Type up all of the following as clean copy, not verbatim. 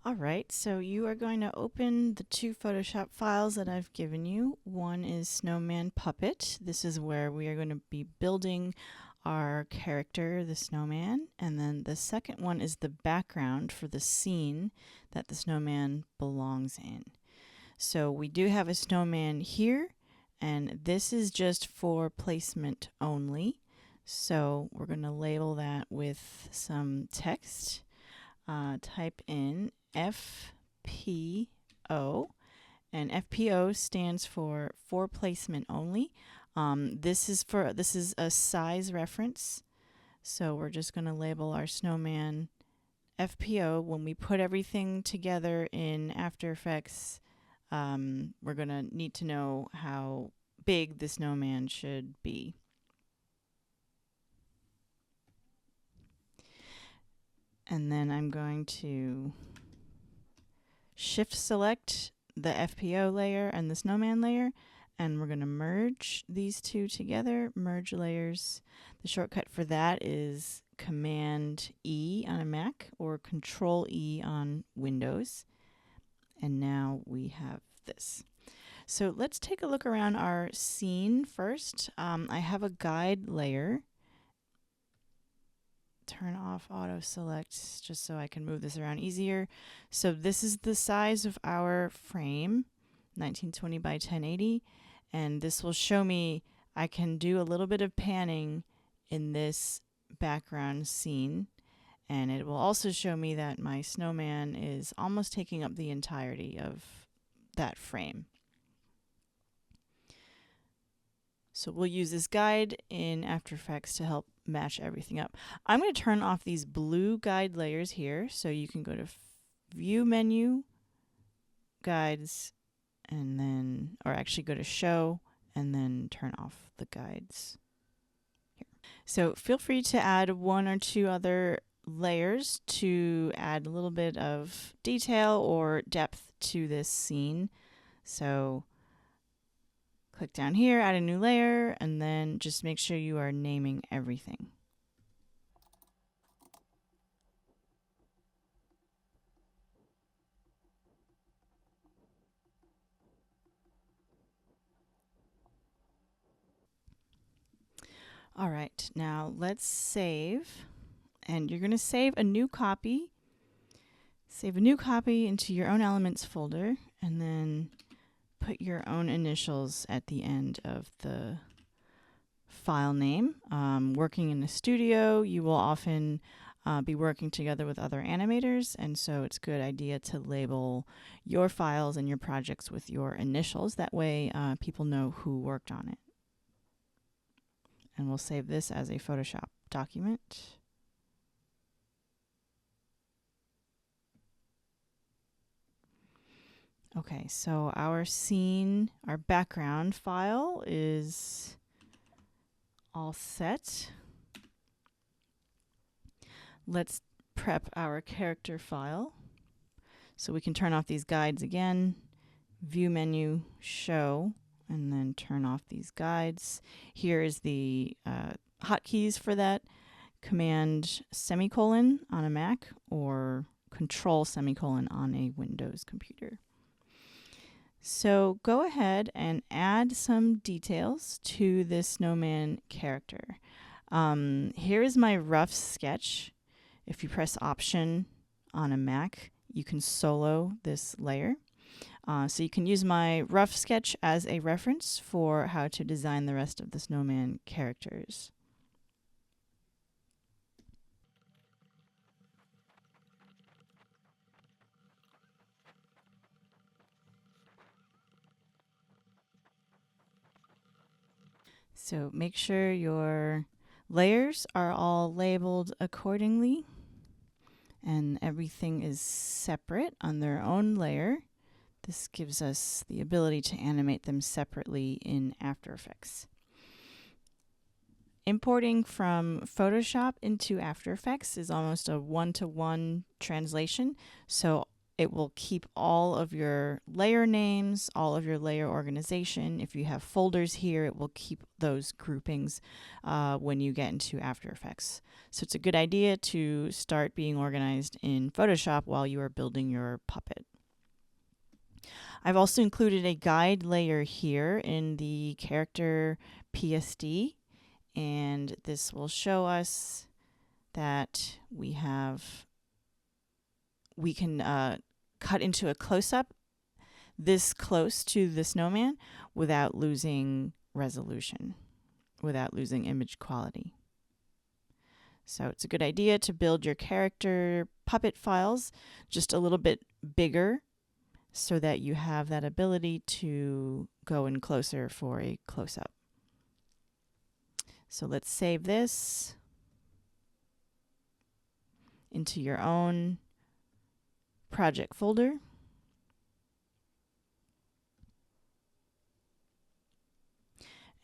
All right, so you are going to open the two Photoshop files that I've given you. One is Snowman Puppet. This is where we are going to be building our character, the snowman. And then the second one is the background for the scene that the snowman belongs in. So we do have a snowman here, and this is just for placement only. So we're going to label that with some text. Type in FPO, and FPO stands for placement only. This is a size reference, so we're just going to label our snowman FPO. When we put everything together in After Effects, we're going to need to know how big the snowman should be. And then I'm going to shift select the FPO layer and the snowman layer, and we're going to merge these two together, merge layers. The shortcut for that is Command E on a Mac or Control E on Windows. And now we have this. So let's take a look around our scene first. I have a guide layer. Turn off auto select just so I can move this around easier. So this is the size of our frame, 1920 by 1080, and this will show me I can do a little bit of panning in this background scene, and it will also show me that my snowman is almost taking up the entirety of that frame. So we'll use this guide in After Effects to help match everything up. I'm going to turn off these blue guide layers here, so you can go to View menu, Guides, and then, or actually go to Show, and then turn off the guides here. So feel free to add one or two other layers to add a little bit of detail or depth to this scene. So click down here, add a new layer, and then just make sure you are naming everything. All right, now let's save. And you're going to save a new copy. Save a new copy into your own elements folder, and then put your own initials at the end of the file name. Working in a studio, you will often be working together with other animators, and so it's a good idea to label your files and your projects with your initials. That way people know who worked on it. And we'll save this as a Photoshop document. Okay, so our scene, our background file is all set. Let's prep our character file. So we can turn off these guides again, View menu, Show, and then turn off these guides. Here is the hotkeys for that. Command semicolon on a Mac or Control semicolon on a Windows computer. So go ahead and add some details to this snowman character. Here is my rough sketch. If you press Option on a Mac, you can solo this layer. So you can use my rough sketch as a reference for how to design the rest of the snowman characters. So make sure your layers are all labeled accordingly and everything is separate on their own layer. This gives us the ability to animate them separately in After Effects. Importing from Photoshop into After Effects is almost a one-to-one translation. So It will keep all of your layer names, all of your layer organization. If you have folders here, it will keep those groupings when you get into After Effects. So it's a good idea to start being organized in Photoshop while you are building your puppet. I've also included a guide layer here in the character PSD, and this will show us that we can cut into a close-up this close to the snowman without losing resolution, without losing image quality. So it's a good idea to build your character puppet files just a little bit bigger so that you have that ability to go in closer for a close-up. So let's save this into your own project folder.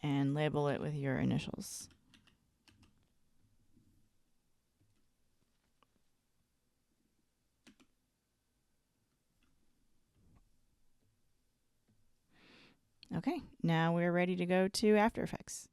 And label it with your initials. Okay, now we're ready to go to After Effects.